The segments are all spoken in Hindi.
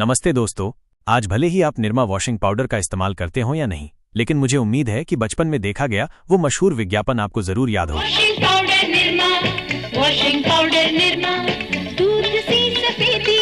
नमस्ते दोस्तों। आज भले ही आप निरमा वॉशिंग पाउडर का इस्तेमाल करते हो या नहीं, लेकिन मुझे उम्मीद है कि बचपन में देखा गया वो मशहूर विज्ञापन आपको जरूर याद होगा। Washing powder Nirma, washing powder Nirma, दूध सी सफेदी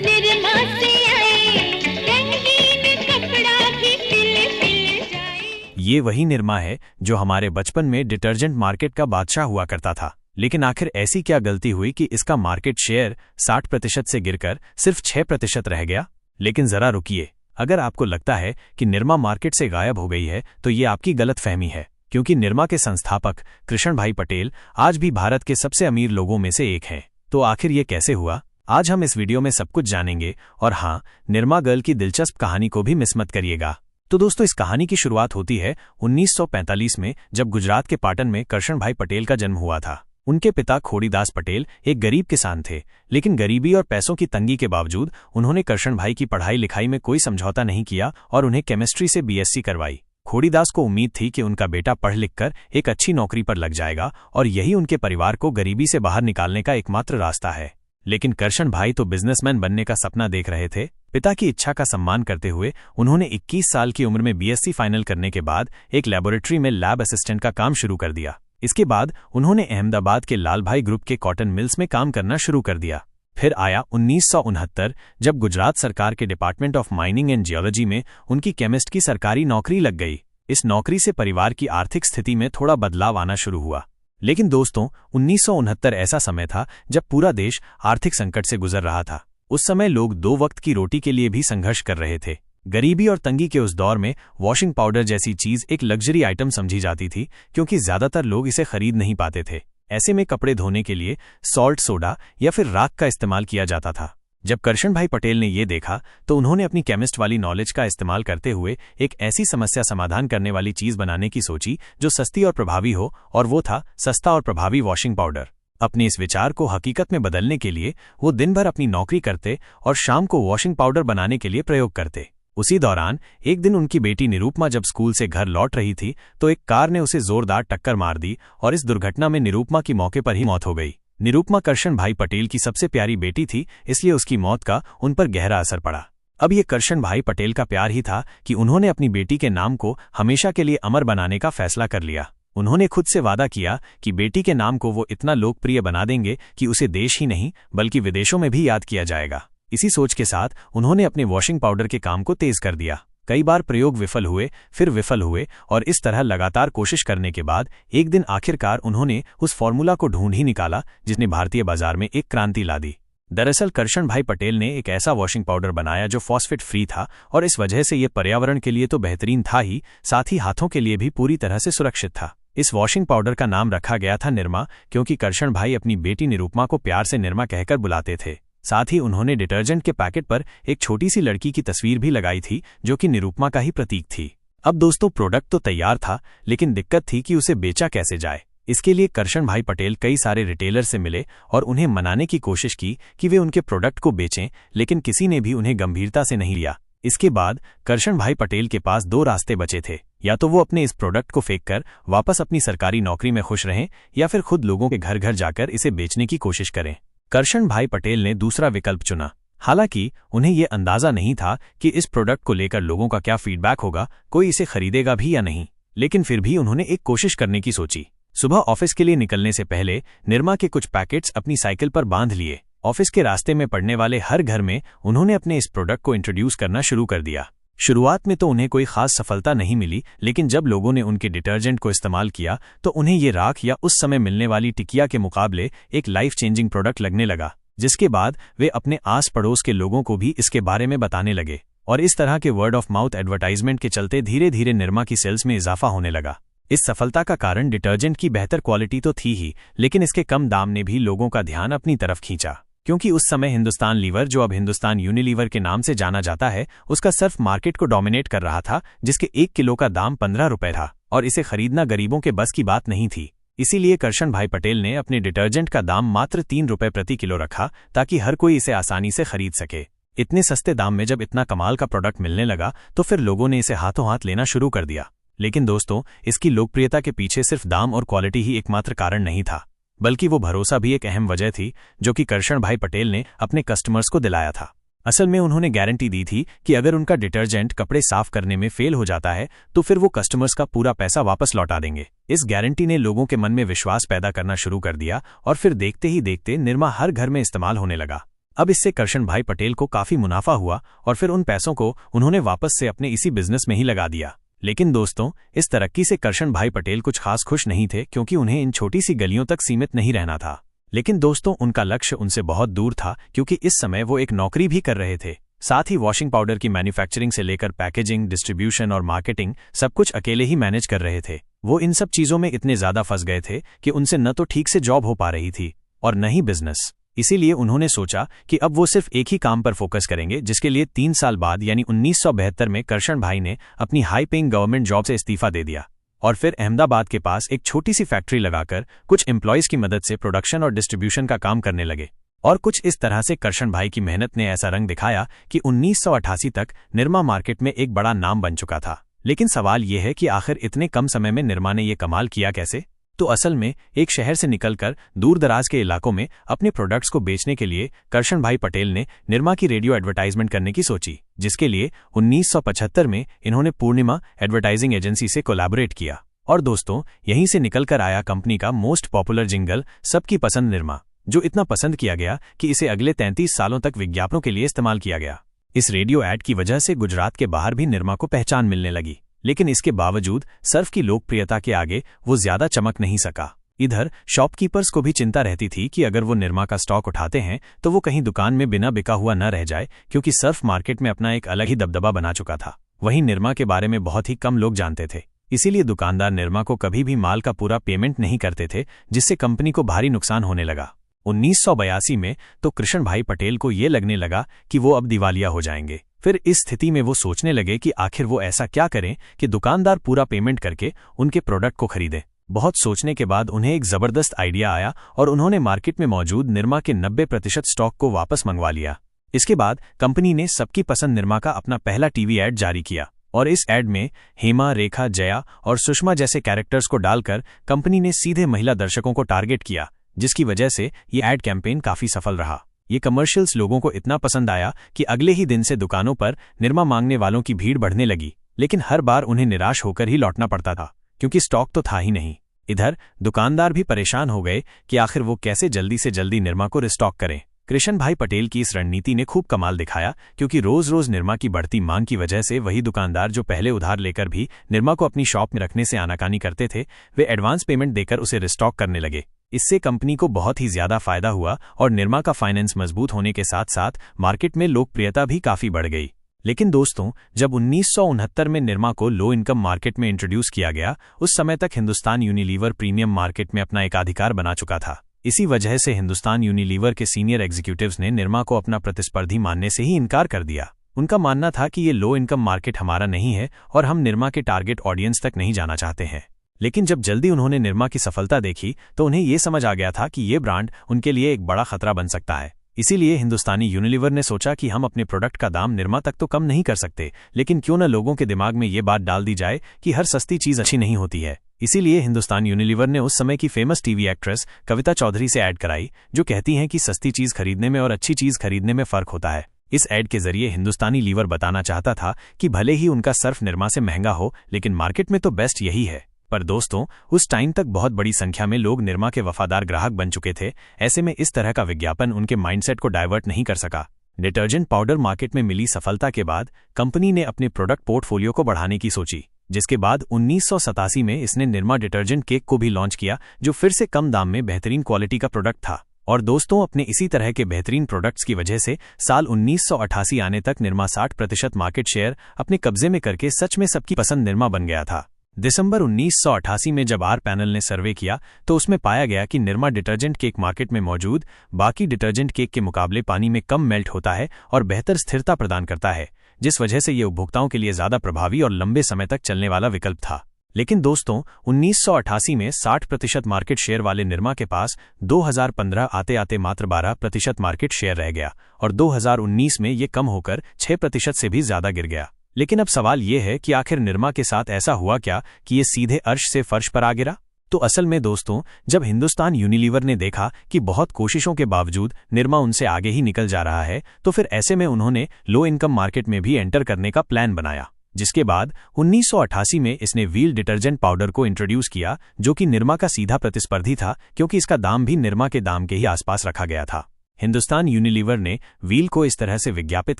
निरमा से आए, रंगीन कपड़ा भी खिल जाए। ये वही निरमा है जो हमारे बचपन में डिटर्जेंट मार्केट का बादशाह हुआ करता था। लेकिन आखिर ऐसी क्या गलती हुई कि इसका मार्केट शेयर 60% से गिरकर सिर्फ 6% रह गया? लेकिन जरा रुकिए, अगर आपको लगता है कि निरमा मार्केट से गायब हो गई है तो ये आपकी गलतफहमी है, क्योंकि निरमा के संस्थापक कृष्ण भाई पटेल आज भी भारत के सबसे अमीर लोगों में से एक हैं। तो आखिर ये कैसे हुआ? आज हम इस वीडियो में सब कुछ जानेंगे, और हाँ, निरमा गर्ल की दिलचस्प कहानी को भी मिस मत करिएगा। तो दोस्तों, इस कहानी की शुरुआत होती है 1945 में, जब गुजरात के पाटन में कृष्ण भाई पटेल का जन्म हुआ था। उनके पिता खोड़ीदास पटेल एक गरीब किसान थे, लेकिन गरीबी और पैसों की तंगी के बावजूद उन्होंने कृष्ण भाई की पढ़ाई लिखाई में कोई समझौता नहीं किया और उन्हें केमिस्ट्री से बीएससी करवाई। खोड़ीदास को उम्मीद थी कि उनका बेटा पढ़ लिखकर एक अच्छी नौकरी पर लग जाएगा और यही उनके परिवार को गरीबी से बाहर निकालने का एकमात्र रास्ता है। लेकिन कृष्ण भाई तो बिजनेसमैन बनने का सपना देख रहे थे। पिता की इच्छा का सम्मान करते हुए उन्होंने 21 साल की उम्र में बीएससी फाइनल करने के बाद एक लेबोरेटरी में लैब असिस्टेंट का काम शुरू कर दिया। इसके बाद उन्होंने अहमदाबाद के लाल भाई ग्रुप के कॉटन मिल्स में काम करना शुरू कर दिया। फिर आया 1969, जब गुजरात सरकार के department of mining and geology में उनकी केमिस्ट की सरकारी नौकरी लग गई। इस नौकरी से परिवार की आर्थिक स्थिति में थोड़ा बदलाव आना शुरू हुआ। लेकिन दोस्तों, 1969 ऐसा समय था जब पूरा देश आर्थिक संकट से गुजर रहा था। उस समय लोग 2 वक्त की रोटी के लिए भी संघर्ष कर रहे थे। गरीबी और तंगी के उस दौर में वॉशिंग पाउडर जैसी चीज एक लग्जरी आइटम समझी जाती थी, क्योंकि ज्यादातर लोग इसे खरीद नहीं पाते थे। ऐसे में कपड़े धोने के लिए सॉल्ट सोडा या फिर राख का इस्तेमाल किया जाता था। जब कृष्ण भाई पटेल ने ये देखा तो उन्होंने अपनी केमिस्ट वाली नॉलेज का इस्तेमाल करते हुए एक ऐसी समस्या समाधान करने वाली चीज बनाने की सोची जो सस्ती और प्रभावी हो, और वो था सस्ता और प्रभावी वॉशिंग पाउडर। अपने इस विचार को हकीकत में बदलने के लिए वो दिन भर अपनी नौकरी करते और शाम को वॉशिंग पाउडर बनाने के लिए प्रयोग करते। उसी दौरान एक दिन उनकी बेटी निरूपमा जब स्कूल से घर लौट रही थी तो एक कार ने उसे जोरदार टक्कर मार दी और इस दुर्घटना में निरूपमा की मौके पर ही मौत हो गई। निरूपमा कृष्ण भाई पटेल की सबसे प्यारी बेटी थी, इसलिए उसकी मौत का उन पर गहरा असर पड़ा। अब ये कृष्ण भाई पटेल का प्यार ही था कि उन्होंने अपनी बेटी के नाम को हमेशा के लिए अमर बनाने का फैसला कर लिया। उन्होंने खुद से वादा किया कि बेटी के नाम को वो इतना लोकप्रिय बना देंगे कि उसे देश ही नहीं बल्कि विदेशों में भी याद किया जाएगा। इसी सोच के साथ उन्होंने अपने वॉशिंग पाउडर के काम को तेज कर दिया। कई बार प्रयोग विफल हुए, फिर विफल हुए, और इस तरह लगातार कोशिश करने के बाद एक दिन आखिरकार उन्होंने उस फॉर्मूला को ढूंढ ही निकाला जिसने भारतीय बाजार में एक क्रांति ला दी। दरअसल कृष्ण भाई पटेल ने एक ऐसा वॉशिंग पाउडर बनाया जो फॉस्फेट फ्री था, और इस वजह से ये पर्यावरण के लिए तो बेहतरीन था ही, साथ ही हाथों के लिए भी पूरी तरह से सुरक्षित था। इस वॉशिंग पाउडर का नाम रखा गया था निरमा, क्योंकि कृष्ण भाई अपनी बेटी निरूपमा को प्यार से निरमा कहकर बुलाते थे। साथ ही उन्होंने डिटर्जेंट के पैकेट पर एक छोटी सी लड़की की तस्वीर भी लगाई थी जो कि निरूपमा का ही प्रतीक थी। अब दोस्तों, प्रोडक्ट तो तैयार था, लेकिन दिक्कत थी कि उसे बेचा कैसे जाए। इसके लिए कृष्ण भाई पटेल कई सारे रिटेलर से मिले और उन्हें मनाने की कोशिश की कि वे उनके प्रोडक्ट को बेचें, लेकिन किसी ने भी उन्हें गंभीरता से नहीं लिया। इसके बाद कृष्ण भाई पटेल के पास 2 रास्ते बचे थे, या तो वो अपने इस प्रोडक्ट को फेंककर वापस अपनी सरकारी नौकरी में खुश रहें, या फिर खुद लोगों के घर घर जाकर इसे बेचने की कोशिश करें। कृष्ण भाई पटेल ने दूसरा विकल्प चुना। हालांकि उन्हें यह अंदाजा नहीं था कि इस प्रोडक्ट को लेकर लोगों का क्या फीडबैक होगा, कोई इसे खरीदेगा भी या नहीं, लेकिन फिर भी उन्होंने एक कोशिश करने की सोची। सुबह ऑफिस के लिए निकलने से पहले निरमा के कुछ पैकेट्स अपनी साइकिल पर बांध लिए। ऑफिस के रास्ते में पड़ने वाले हर घर में उन्होंने अपने इस प्रोडक्ट को इंट्रोड्यूस करना शुरू कर दिया। शुरुआत में तो उन्हें कोई खास सफलता नहीं मिली, लेकिन जब लोगों ने उनके डिटर्जेंट को इस्तेमाल किया तो उन्हें ये राख या उस समय मिलने वाली टिकिया के मुकाबले एक लाइफ चेंजिंग प्रोडक्ट लगने लगा, जिसके बाद वे अपने आस पड़ोस के लोगों को भी इसके बारे में बताने लगे, और इस तरह के वर्ड ऑफ माउथ एडवर्टाइजमेंट के चलते धीरे धीरे निरमा की सेल्स में इजाफा होने लगा। इस सफलता का कारण डिटर्जेंट की बेहतर क्वालिटी तो थी ही, लेकिन इसके कम दाम ने भी लोगों का ध्यान अपनी तरफ खींचा, क्योंकि उस समय हिंदुस्तान लीवर, जो अब हिंदुस्तान यूनिलीवर के नाम से जाना जाता है, उसका सर्फ मार्केट को डोमिनेट कर रहा था, जिसके 1 किलो का दाम 15 रुपए था, और इसे खरीदना गरीबों के बस की बात नहीं थी। इसीलिए कृष्ण भाई पटेल ने अपने डिटर्जेंट का दाम मात्र 3 रुपए प्रति किलो रखा, ताकि हर कोई इसे आसानी से खरीद सके। इतने सस्ते दाम में जब इतना कमाल का प्रोडक्ट मिलने लगा तो फिर लोगों ने इसे हाथों हाथ लेना शुरू कर दिया। लेकिन दोस्तों, इसकी लोकप्रियता के पीछे सिर्फ दाम और क्वालिटी ही एकमात्र कारण नहीं था, बल्कि वो भरोसा भी एक अहम वजह थी जो कि कृष्ण भाई पटेल ने अपने कस्टमर्स को दिलाया था। असल में उन्होंने गारंटी दी थी कि अगर उनका डिटर्जेंट कपड़े साफ करने में फेल हो जाता है तो फिर वो कस्टमर्स का पूरा पैसा वापस लौटा देंगे। इस गारंटी ने लोगों के मन में विश्वास पैदा करना शुरू कर दिया और फिर देखते ही देखते निरमा हर घर में इस्तेमाल होने लगा। अब इससे करशन भाई पटेल को काफी मुनाफा हुआ और फिर उन पैसों को उन्होंने वापस से अपने इसी बिजनेस में ही लगा दिया। लेकिन दोस्तों, इस तरक्की से करशन भाई पटेल कुछ खास खुश नहीं थे, क्योंकि उन्हें इन छोटी सी गलियों तक सीमित नहीं रहना था। लेकिन दोस्तों, उनका लक्ष्य उनसे बहुत दूर था, क्योंकि इस समय वो एक नौकरी भी कर रहे थे। साथ ही वॉशिंग पाउडर की मैन्युफैक्चरिंग से लेकर पैकेजिंग, डिस्ट्रीब्यूशन और मार्केटिंग सब कुछ अकेले ही मैनेज कर रहे थे। वो इन सब चीजों में इतने ज्यादा फंस गए थे कि उनसे न तो ठीक से जॉब हो पा रही थी और न ही बिजनेस। इसीलिए उन्होंने सोचा कि अब वो सिर्फ एक ही काम पर फोकस करेंगे, जिसके लिए 3 साल बाद यानी 1972 में करशन भाई ने अपनी हाई पेइंग गवर्नमेंट जॉब से इस्तीफा दे दिया और फिर अहमदाबाद के पास एक छोटी सी फैक्ट्री लगाकर कुछ एम्प्लॉयज की मदद से प्रोडक्शन और डिस्ट्रीब्यूशन का काम करने लगे। और कुछ इस तरह से करशन भाई की मेहनत ने ऐसा रंग दिखाया कि 1988 तक निरमा मार्केट में एक बड़ा नाम बन चुका था। लेकिन सवाल यह है कि आखिर इतने कम समय में निरमा ने यह कमाल किया कैसे? तो असल में एक शहर से निकलकर दूर दराज के इलाकों में अपने प्रोडक्ट्स को बेचने के लिए करशन भाई पटेल ने निरमा की रेडियो एडवर्टाइजमेंट करने की सोची, जिसके लिए 1975 में इन्होंने पूर्णिमा एडवर्टाइजिंग एजेंसी से कोलैबोरेट किया। और दोस्तों, यहीं से निकलकर आया कंपनी का मोस्ट पॉपुलर जिंगल सबकी पसंद निरमा, जो इतना पसंद किया गया कि इसे अगले 33 सालों तक विज्ञापनों के लिए इस्तेमाल किया गया। इस रेडियो ऐड की वजह से गुजरात के बाहर भी निरमा को पहचान मिलने लगी, लेकिन इसके बावजूद सर्फ की लोकप्रियता के आगे वो ज्यादा चमक नहीं सका। इधर शॉपकीपर्स को भी चिंता रहती थी कि अगर वो निरमा का स्टॉक उठाते हैं तो वो कहीं दुकान में बिना बिका हुआ न रह जाए, क्योंकि सर्फ मार्केट में अपना एक अलग ही दबदबा बना चुका था। वहीं निरमा के बारे में बहुत ही कम लोग जानते थे, इसीलिए दुकानदार निरमा को कभी भी माल का पूरा पेमेंट नहीं करते थे, जिससे कंपनी को भारी नुकसान होने लगा। 1982 में तो कृष्ण भाई पटेल को ये लगने लगा कि वो अब दिवालिया हो जाएंगे। फिर इस स्थिति में वो सोचने लगे कि आखिर वो ऐसा क्या करें कि दुकानदार पूरा पेमेंट करके उनके प्रोडक्ट को खरीदे। बहुत सोचने के बाद उन्हें एक जबरदस्त आइडिया आया और उन्होंने मार्केट में मौजूद निरमा के 90% स्टॉक को वापस मंगवा लिया। इसके बाद कंपनी ने सबकी पसंद निरमा का अपना पहला टीवी ऐड जारी किया और इस ऐड में हेमा, रेखा, जया और सुषमा जैसे कैरेक्टर्स को डालकर कंपनी ने सीधे महिला दर्शकों को टारगेट किया, जिसकी वजह से ये ऐड कैंपेन काफी सफल रहा। ये कमर्शियल्स लोगों को इतना पसंद आया कि अगले ही दिन से दुकानों पर निरमा मांगने वालों की भीड़ बढ़ने लगी, लेकिन हर बार उन्हें निराश होकर ही लौटना पड़ता था, क्योंकि स्टॉक तो था ही नहीं। इधर दुकानदार भी परेशान हो गए कि आखिर वो कैसे जल्दी से जल्दी निरमा को रिस्टॉक करें। कृष्ण भाई पटेल की इस रणनीति ने खूब कमाल दिखाया, क्योंकि रोज रोज निरमा की बढ़ती मांग की वजह से वही दुकानदार जो पहले उधार लेकर भी निरमा को अपनी शॉप में रखने से आनाकानी करते थे, वे एडवांस पेमेंट देकर उसे रिस्टॉक करने लगे। इससे कंपनी को बहुत ही ज्यादा फायदा हुआ और निरमा का फाइनेंस मजबूत होने के साथ साथ मार्केट में लोकप्रियता भी काफी बढ़ गई। लेकिन दोस्तों, जब 1969 में निरमा को लो इनकम मार्केट में इंट्रोड्यूस किया गया, उस समय तक हिंदुस्तान यूनिलीवर प्रीमियम मार्केट में अपना एकाधिकार बना चुका था। इसी वजह से हिंदुस्तान यूनिलीवर के सीनियर एग्जीक्यूटिव्स ने निरमा को अपना प्रतिस्पर्धी मानने से ही इनकार कर दिया। उनका मानना था कि ये लो इनकम मार्केट हमारा नहीं है और हम निरमा के टारगेट ऑडियंस तक नहीं जाना चाहते हैं। लेकिन जब जल्दी उन्होंने निरमा की सफलता देखी तो उन्हें ये समझ आ गया था कि ये ब्रांड उनके लिए एक बड़ा खतरा बन सकता है। इसीलिए हिंदुस्तानी यूनिलीवर ने सोचा कि हम अपने प्रोडक्ट का दाम निरमा तक तो कम नहीं कर सकते, लेकिन क्यों न लोगों के दिमाग में ये बात डाल दी जाए कि हर सस्ती चीज अच्छी नहीं होती है। इसीलिए हिंदुस्तान यूनिलीवर ने उस समय की फेमस टीवी एक्ट्रेस कविता चौधरी से ऐड कराई, जो कहती हैं कि सस्ती चीज खरीदने में और अच्छी चीज खरीदने में फर्क होता है। इस ऐड के जरिए हिंदुस्तानी लीवर बताना चाहता था कि भले ही उनका सर्फ निरमा से महंगा हो, लेकिन मार्केट में तो बेस्ट यही है। पर दोस्तों, उस टाइम तक बहुत बड़ी संख्या में लोग निरमा के वफादार ग्राहक बन चुके थे। ऐसे में इस तरह का विज्ञापन उनके माइंडसेट को डाइवर्ट नहीं कर सका। डिटर्जेंट पाउडर मार्केट में मिली सफलता के बाद कंपनी ने अपने प्रोडक्ट पोर्टफोलियो को बढ़ाने की सोची, जिसके बाद 1987 में इसने निरमा डिटर्जेंट केक को भी लॉन्च किया, जो फिर से कम दाम में बेहतरीन क्वालिटी का प्रोडक्ट था। और दोस्तों, अपने इसी तरह के बेहतरीन प्रोडक्ट्स की वजह से साल 1988 आने तक निरमा 60% मार्केट शेयर अपने कब्जे में करके सच में सबकी पसंद निरमा बन गया था। दिसंबर 1988 में जब आर पैनल ने सर्वे किया तो उसमें पाया गया कि निरमा डिटर्जेंट केक मार्केट में मौजूद बाकी डिटर्जेंट केक के मुकाबले पानी में कम मेल्ट होता है और बेहतर स्थिरता प्रदान करता है, जिस वजह से ये उपभोक्ताओं के लिए ज्यादा प्रभावी और लंबे समय तक चलने वाला विकल्प था। लेकिन दोस्तों, 1988 में 60% मार्केट शेयर वाले निरमा के पास 2015 आते आते मात्र 12% मार्केट शेयर रह गया और 2019 में ये कम होकर 6% से भी ज्यादा गिर गया। लेकिन अब सवाल ये है कि आखिर निरमा के साथ ऐसा हुआ क्या कि ये सीधे अर्श से फर्श पर आ गिरा? तो असल में दोस्तों, जब हिंदुस्तान यूनिलीवर ने देखा कि बहुत कोशिशों के बावजूद निरमा उनसे आगे ही निकल जा रहा है, तो फिर ऐसे में उन्होंने लो इनकम मार्केट में भी एंटर करने का प्लान बनाया, जिसके बाद 1988 में इसने व्हील डिटर्जेंट पाउडर को इंट्रोड्यूस किया, जो कि निरमा का सीधा प्रतिस्पर्धी था, क्योंकि इसका दाम भी निरमा के दाम के ही आसपास रखा गया था। हिंदुस्तान यूनिलीवर ने व्हील को इस तरह से विज्ञापित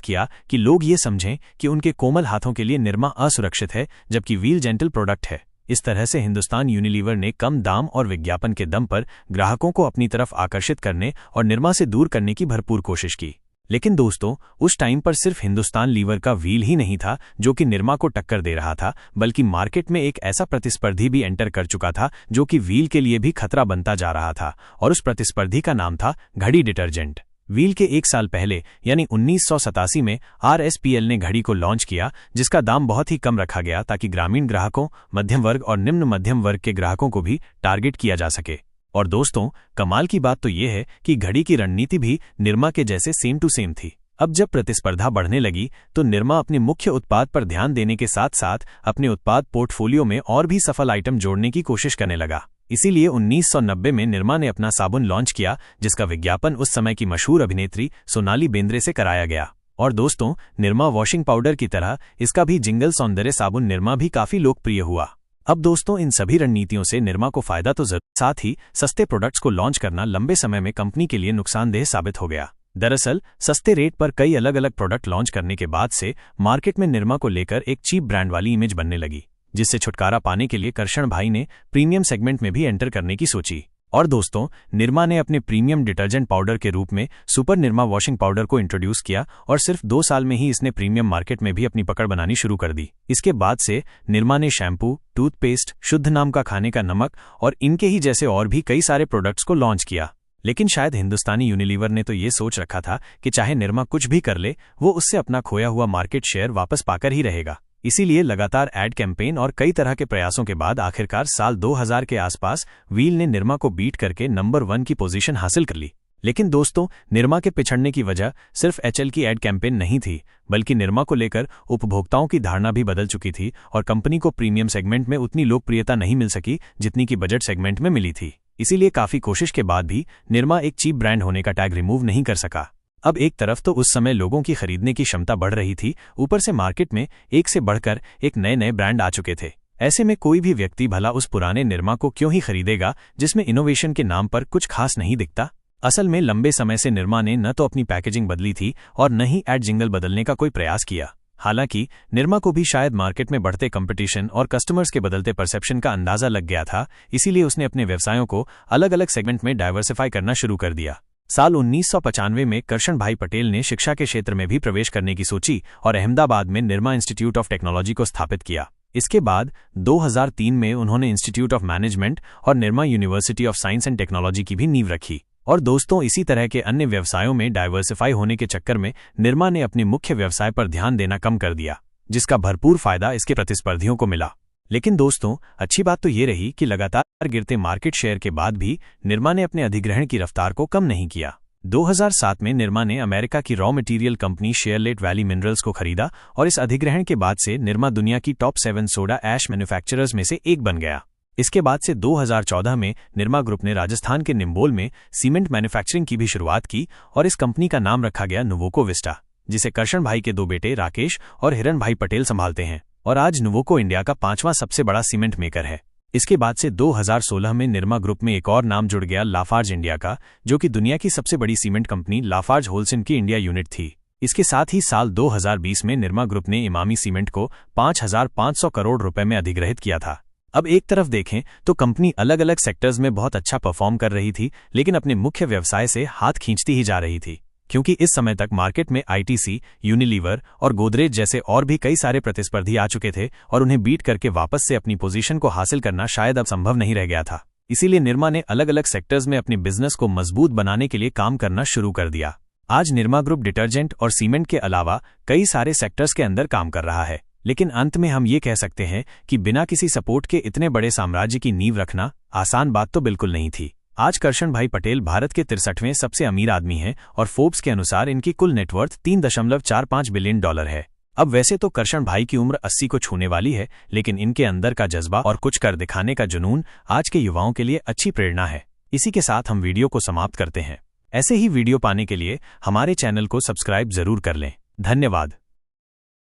किया कि लोग ये समझें कि उनके कोमल हाथों के लिए निरमा असुरक्षित है, जबकि व्हील जेंटल प्रोडक्ट है। इस तरह से हिंदुस्तान यूनिलीवर ने कम दाम और विज्ञापन के दम पर ग्राहकों को अपनी तरफ आकर्षित करने और निरमा से दूर करने की भरपूर कोशिश की। लेकिन दोस्तों, उस टाइम पर सिर्फ हिंदुस्तान लीवर का व्हील ही नहीं था जो कि निरमा को टक्कर दे रहा था, बल्कि मार्केट में एक ऐसा प्रतिस्पर्धी भी एंटर कर चुका था जो कि व्हील के लिए भी खतरा बनता जा रहा था, और उस प्रतिस्पर्धी का नाम था घड़ी डिटर्जेंट। व्हील के एक साल पहले यानी 1987 में RSPL ने घड़ी को लॉन्च किया, जिसका दाम बहुत ही कम रखा गया ताकि ग्रामीण ग्राहकों, मध्यम वर्ग और निम्न मध्यम वर्ग के ग्राहकों को भी टारगेट किया जा सके। और दोस्तों, कमाल की बात तो यह है कि घड़ी की रणनीति भी निरमा के जैसे सेम टू सेम थी। अब जब प्रतिस्पर्धा बढ़ने लगी तो निरमा अपने मुख्य उत्पाद पर ध्यान देने के साथ साथ अपने उत्पाद पोर्टफोलियो में और भी सफल आइटम जोड़ने की कोशिश करने लगा। इसीलिए 1990 में निरमा ने अपना साबुन लॉन्च किया, जिसका विज्ञापन उस समय की मशहूर अभिनेत्री सोनाली बेंद्रे से कराया गया। और दोस्तों, निरमा वॉशिंग पाउडर की तरह इसका भी जिंगल सौंदर्य साबुन निरमा भी काफी लोकप्रिय हुआ। अब दोस्तों, इन सभी रणनीतियों से निरमा को फायदा तो जरूर, साथ ही सस्ते प्रोडक्ट्स को लॉन्च करना लंबे समय में कंपनी के लिए नुकसानदेह साबित हो गया। दरअसल सस्ते रेट पर कई अलग अलग प्रोडक्ट लॉन्च करने के बाद से मार्केट में निरमा को लेकर एक चीप ब्रांड वाली इमेज बनने लगी, जिससे छुटकारा पाने के लिए करशन भाई ने प्रीमियम सेगमेंट में भी एंटर करने की सोची। और दोस्तों, निरमा ने अपने प्रीमियम डिटर्जेंट पाउडर के रूप में सुपर निरमा वॉशिंग पाउडर को इंट्रोड्यूस किया, और सिर्फ 2 साल में ही इसने प्रीमियम मार्केट में भी अपनी पकड़ बनानी शुरू कर दी। इसके बाद से निरमा ने शैम्पू, टूथपेस्ट, शुद्ध नाम का खाने का नमक और इनके ही जैसे और भी कई सारे प्रोडक्ट्स को लॉन्च किया। लेकिन शायद हिंदुस्तानी यूनिलीवर ने तो ये सोच रखा था कि चाहे निरमा कुछ भी कर ले, वो उससे अपना खोया हुआ मार्केट शेयर वापस पाकर ही रहेगा। इसीलिए लगातार एड कैंपेन और कई तरह के प्रयासों के बाद आखिरकार साल 2000 के आसपास व्हील ने निरमा को बीट करके नंबर 1 की पोजीशन हासिल कर ली। लेकिन दोस्तों, निरमा के पिछड़ने की वजह सिर्फ HL की एड कैंपेन नहीं थी, बल्कि निरमा को लेकर उपभोक्ताओं की धारणा भी बदल चुकी थी और कंपनी को प्रीमियम सेगमेंट में उतनी लोकप्रियता नहीं मिल सकी जितनी कि बजट सेगमेंट में मिली थी। इसीलिए काफी कोशिश के बाद भी निरमा एक चीप ब्रांड होने का टैग रिमूव नहीं कर सका। अब एक तरफ तो उस समय लोगों की खरीदने की क्षमता बढ़ रही थी, ऊपर से मार्केट में एक से बढ़कर एक नए ब्रांड आ चुके थे। ऐसे में कोई भी व्यक्ति भला उस पुराने निरमा को क्यों ही खरीदेगा जिसमें इनोवेशन के नाम पर कुछ खास नहीं दिखता। असल में लंबे समय से निरमा ने न तो अपनी पैकेजिंग बदली थी और न ही एड जिंगल बदलने का कोई प्रयास किया। हालांकि निरमा को भी शायद मार्केट में बढ़ते कंपटीशन और कस्टमर्स के बदलते परसेप्शन का अंदाजा लग गया था, इसीलिए उसने अपने व्यवसायों को अलग अलग सेगमेंट में डाइवर्सिफाई करना शुरू कर दिया। साल 1995 में करशन भाई पटेल ने शिक्षा के क्षेत्र में भी प्रवेश करने की सोची और अहमदाबाद में निरमा इंस्टीट्यूट ऑफ टेक्नोलॉजी को स्थापित किया। इसके बाद 2003 में उन्होंने इंस्टीट्यूट ऑफ मैनेजमेंट और Nirma university of science and technology की भी नींव रखी। और दोस्तों, इसी तरह के अन्य व्यवसायों में डाइवर्सिफाई होने के चक्कर में निरमा ने अपने मुख्य व्यवसाय पर ध्यान देना कम कर दिया, जिसका भरपूर फायदा इसके प्रतिस्पर्धियों को मिला। लेकिन दोस्तों, अच्छी बात तो ये रही कि लगातार गिरते मार्केट शेयर के बाद भी निरमा ने अपने अधिग्रहण की रफ्तार को कम नहीं किया। 2007 में निरमा ने अमेरिका की raw material company Searles Valley Minerals को खरीदा और इस अधिग्रहण के बाद से निरमा दुनिया की टॉप 7 सोडा ऐश मैन्युफैक्चरर्स में से एक बन गया। इसके बाद से 2014 में निरमा ग्रुप ने राजस्थान के निम्बोल में सीमेंट मैन्युफैक्चरिंग की भी शुरुआत की और इस कंपनी का नाम रखा गया नुवोको विस्टा, जिसे करशन भाई के 2 बेटे राकेश और हिरन भाई पटेल संभालते हैं, और आज नुवोको इंडिया का 5वां सबसे बड़ा सीमेंट मेकर है। इसके बाद से 2016 में निरमा ग्रुप में एक और नाम जुड़ गया, लाफार्ज इंडिया का, जो कि दुनिया की सबसे बड़ी सीमेंट कंपनी लाफार्ज होलसेल की इंडिया यूनिट थी। इसके साथ ही साल 2020 में निरमा ग्रुप ने इमामी सीमेंट को 5,500 करोड़ रुपए में अधिग्रहित किया था। अब एक तरफ देखें तो कंपनी अलग अलग सेक्टर्स में बहुत अच्छा परफॉर्म कर रही थी, लेकिन अपने मुख्य व्यवसाय से हाथ खींचती ही जा रही थी, क्योंकि इस समय तक मार्केट में ITC, यूनिलीवर और गोदरेज जैसे और भी कई सारे प्रतिस्पर्धी आ चुके थे और उन्हें बीट करके वापस से अपनी पोजीशन को हासिल करना शायद अब संभव नहीं रह गया था। इसीलिए निरमा ने अलग अलग सेक्टर्स में अपने बिजनेस को मजबूत बनाने के लिए काम करना शुरू कर दिया। आज निरमा ग्रुप डिटर्जेंट और सीमेंट के अलावा कई सारे सेक्टर्स के अंदर काम कर रहा है, लेकिन अंत में हम ये कह सकते हैं कि बिना किसी सपोर्ट के इतने बड़े साम्राज्य की नींव रखना आसान बात तो बिल्कुल नहीं थी। आज करशन भाई पटेल भारत के 63वें सबसे अमीर आदमी हैं और फोर्ब्स के अनुसार इनकी कुल नेटवर्थ $3.45 बिलियन है। अब वैसे तो करशन भाई की उम्र 80 को छूने वाली है, लेकिन इनके अंदर का जज्बा और कुछ कर दिखाने का जुनून आज के युवाओं के लिए अच्छी प्रेरणा है। इसी के साथ हम वीडियो को समाप्त करते हैं। ऐसे ही वीडियो पाने के लिए हमारे चैनल को सब्सक्राइब जरूर कर लें। धन्यवाद।